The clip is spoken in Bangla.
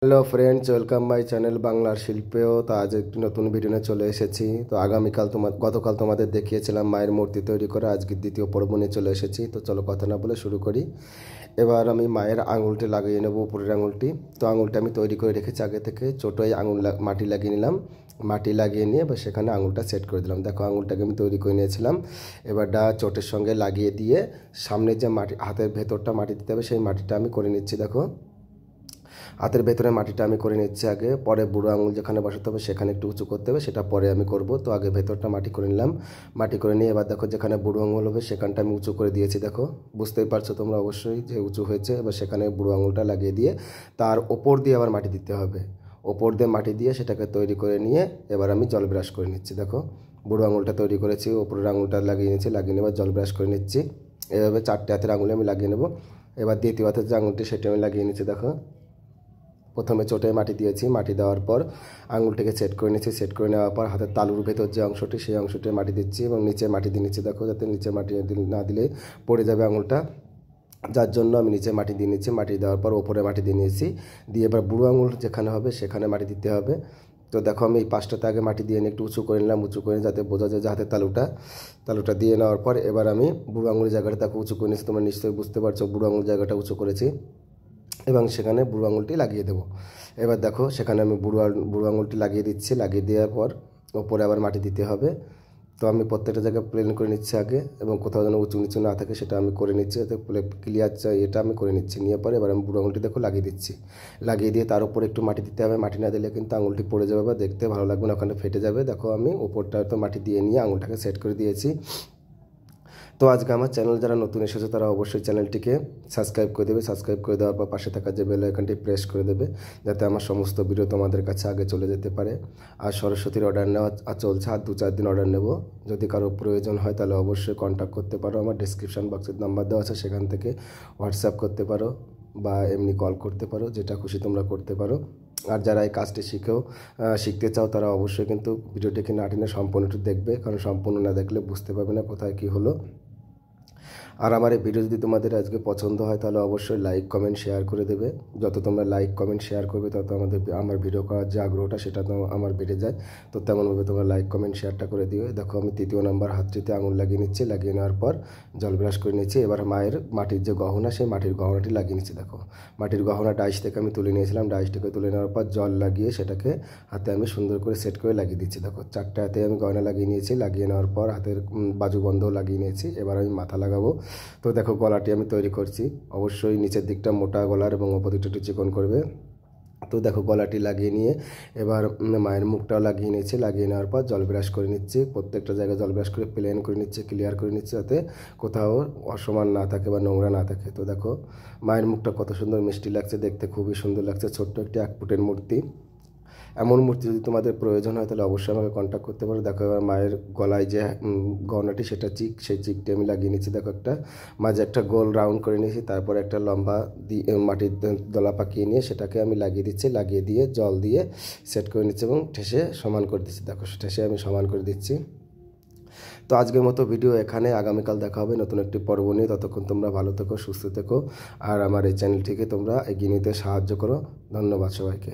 Hello friends, welcome my channel বাংলার শিল্পেও। তো আজ একটি নতুন ভিডিও নিয়ে চলে এসেছি। তো গতকাল তোমাদের দেখিয়েছিলাম মায়ের মূর্তি তৈরি করে, আজকে দ্বিতীয় পর্ব নিয়ে চলে এসেছি। তো চলো কথা না বলে শুরু করি। এবার আমি মায়ের আঙুলটি লাগিয়ে নেব, উপরের আঙুলটি। তো আঙুলটা আমি তৈরি করে রেখেছি আগে থেকে, ছোটোই মাটি লাগিয়ে নিলাম। মাটি লাগিয়ে নিয়ে এবার সেখানে আঙুলটা সেট করে দিলাম। দেখো আঙুলটাকে আমি তৈরি করে নিয়েছিলাম। এবার চোটের সঙ্গে লাগিয়ে দিয়ে সামনে যে মাটি, হাতের ভেতরটা মাটি দিতে হবে, সেই মাটিটা আমি করে নিচ্ছি। দেখো হাতের ভেতরে মাটিটা আমি করে নিচ্ছি আগে, পরে বুড়ো আঙুল যেখানে বসাতে হবে সেখানে একটু উঁচু করতে হবে, সেটা পরে আমি করব। তো আগে ভেতরটা মাটি করে নিলাম। মাটি করে নিয়ে এবার দেখো যেখানে বুড়ো আঙুল হবে সেখানটা আমি উঁচু করে দিয়েছি। দেখো বুঝতেই পারছো তোমরা অবশ্যই যে উঁচু হয়েছে। এবার সেখানে বুড়ো আঙুলটা লাগিয়ে দিয়ে তার ওপর দিয়ে আবার মাটি দিতে হবে। ওপর দিয়ে মাটি দিয়ে সেটাকে তৈরি করে নিয়ে এবার আমি জল ব্রাশ করে নিচ্ছি। দেখো বুড়ো আঙুলটা তৈরি করেছি, ওপরের আঙুলটা লাগিয়ে নিচ্ছি, লাগিয়ে নিয়ে এবার জল ব্রাশ করে নিচ্ছি। এভাবে চারটে হাতের আঙুলে আমি লাগিয়ে নেব। এবার দ্বিতীয় হাতের যে আঙুলটি সেটা আমি লাগিয়ে নিচ্ছি। দেখো প্রথমে চোটে মাটি দিয়েছি, মাটি দেওয়ার পর আঙুলটাকে সেট করে নিচ্ছি। সেট করে নেওয়ার পর হাতের তালুর ভেতর যে অংশটি, সেই অংশটি মাটি দিচ্ছি এবং নিচে মাটি দিয়ে নিচ্ছি। দেখো যাতে নিচে মাটি না দিলে পড়ে যাবে আঙুলটা, যার জন্য আমি নিচে মাটি দিয়ে নিচ্ছি। মাটি দেওয়ার পর ওপরে মাটি দিয়ে নিয়েছি। দিয়ে এবার বুড়ো আঙুল যেখানে হবে সেখানে মাটি দিতে হবে। তো দেখো আমি এই পাঁচটাতে আগে মাটি দিয়ে নিয়ে একটু উঁচু করে নিলাম, উঁচু করে যাতে বোঝা যায় যে হাতের তালুটা দিয়ে নেওয়ার পর এবার আমি বুড়ো আঙুলের জায়গাটা দেখো উঁচু করে নিচ্ছি। তোমরা নিশ্চয়ই বুঝতে পারছো বুড়ো আঙুল জায়গাটা উঁচু করেছি এবং সেখানে বুড়ো আঙুলটি লাগিয়ে দেবো। এবার দেখো সেখানে আমি বুড়ো আঙুলটি লাগিয়ে দিচ্ছি। লাগিয়ে দেওয়ার পর ওপরে আবার মাটি দিতে হবে। তো আমি প্রত্যেকটা জায়গায় প্লেন করে নিচ্ছি আগে, এবং কোথাও যেন উঁচু নিচু না থাকে সেটা আমি করে নিচ্ছি, যাতে ক্লিয়ার চাই এটা আমি করে নিচ্ছি। নিয়ে পরে এবার আমি বুড়ো আঙুলটি দেখো লাগিয়ে দিচ্ছি। লাগিয়ে দিয়ে তার উপরে একটু মাটি দিতে হবে। মাটি না দিলে কিন্তু আঙুলটি পড়ে যাবে বা দেখতে ভালো লাগবে না, ওখানে ফেটে যাবে। দেখো আমি ওপরটা তো মাটি দিয়ে নিয়ে আঙুলটাকে সেট করে দিয়েছি। তো আজকে আমার চ্যানেল যারা নতুন এসেছে তারা অবশ্যই চ্যানেলটিকে সাবস্ক্রাইব করে দেবে। সাবস্ক্রাইব করে দেওয়ার পর পাশে থাকা যে বেল আইকনটি প্রেস করে দেবে, যাতে আমার সমস্ত ভিডিও তোমাদের কাছে আগে চলে যেতে পারে। আর সরস্বতীর অর্ডার নেওয়া চলছে, আর 2-4 দিন অর্ডার নেব। যদি কারো প্রয়োজন হয় তাহলে অবশ্যই কন্ট্যাক্ট করতে পারো। আমার ডিসক্রিপশান বক্সের নাম্বার দেওয়া আছে, সেখান থেকে হোয়াটসঅ্যাপ করতে পারো বা এমনি কল করতে পারো, যেটা খুশি তোমরা করতে পারো। আর যারা এই কাজটি শিখতে চাও তারা অবশ্যই কিন্তু ভিডিওটিকে না টেনে সম্পূর্ণটি দেখবে, কারণ সম্পূর্ণ না দেখলে বুঝতে পারবে না কোথায় কী হলো। আর আমার এই ভিডিও যদি তোমাদের আজকে পছন্দ হয় তাহলে অবশ্যই লাইক কমেন্ট শেয়ার করে দেবে। যত তোমরা লাইক কমেন্ট শেয়ার করবে তত আমার ভিডিও করার যে আগ্রহটা সেটা তো আমার বেড়ে যায়। তো তেমনভাবে তোমরা লাইক কমেন্ট শেয়ারটা করে দিও। দেখো আমি তৃতীয় নাম্বার হাতটিতে আঙুল লাগিয়ে নিচ্ছি। লাগিয়ে নেওয়ার পর জল ব্রাশ করে নিচ্ছি। এবার মায়ের মাটির যে গহনা, সেই মাটির গহনাটি লাগিয়ে নিচ্ছি। দেখো মাটির গহনা ডাইস থেকে আমি তুলে নিয়েছিলাম। ডাইস থেকে তুলে নেওয়ার পর জল লাগিয়ে সেটাকে হাতে আমি সুন্দর করে সেট করে লাগিয়ে দিচ্ছি। দেখো চারটে হাতে আমি গয়না লাগিয়ে নিয়েছি। লাগিয়ে নেওয়ার পর হাতের বাজুবন্ধও লাগিয়ে নিয়েছি। এবার আমি মাথা লাগাবো। তো দেখো গলাটি আমি তৈরি করছি। অবশ্যই নিচের দিকটা মোটা গলার এবং ওপর দিকটা একটু চিকন করবে। তো দেখো গলাটি লাগিয়ে নিয়ে এবার মায়ের মুখটাও লাগিয়ে নিয়েছি। লাগিয়ে নেওয়ার পর জল ব্রাশ করে নিচ্ছি। প্রত্যেকটা জায়গায় জল ব্রাশ করে প্লেন করে নিচ্ছি, ক্লিয়ার করে নিচ্ছি, যাতে কোথাও অসমান না থাকে বা নোংরা না থাকে। তো দেখো মায়ের মুখটা কত সুন্দর মিষ্টি লাগছে, দেখতে খুবই সুন্দর লাগছে। ছোট্ট একটি 1 ফুটের মূর্তি। এমন মূর্তি যদি তোমাদের প্রয়োজন হয় তাহলে অবশ্যই আমাকে কন্ট্যাক্ট করতে পারো। দেখো এবার মায়ের গলায় যে গহনাটি, সেটা সেই চিকটি আমি লাগিয়ে নিচ্ছি। দেখো একটা মাঝে একটা গোল রাউন্ড করে নিয়েছি, তারপরে একটা লম্বা মাটির দলা পাকিয়ে নিয়ে সেটাকে আমি লাগিয়ে দিচ্ছি। লাগিয়ে দিয়ে জল দিয়ে সেট করে নিচ্ছি এবং ঠেসে সমান করে দিচ্ছি। দেখো ঠেসে আমি সমান করে দিচ্ছি। তো আজকের মতো ভিডিও এখানে, আগামীকাল দেখা হবে নতুন একটি পর্ব নিয়ে। ততক্ষণ তোমরা ভালো থেকো, সুস্থ থেকো, আর আমার এই চ্যানেলটিকে তোমরা এগিয়ে নিতে সাহায্য করো। ধন্যবাদ সবাইকে।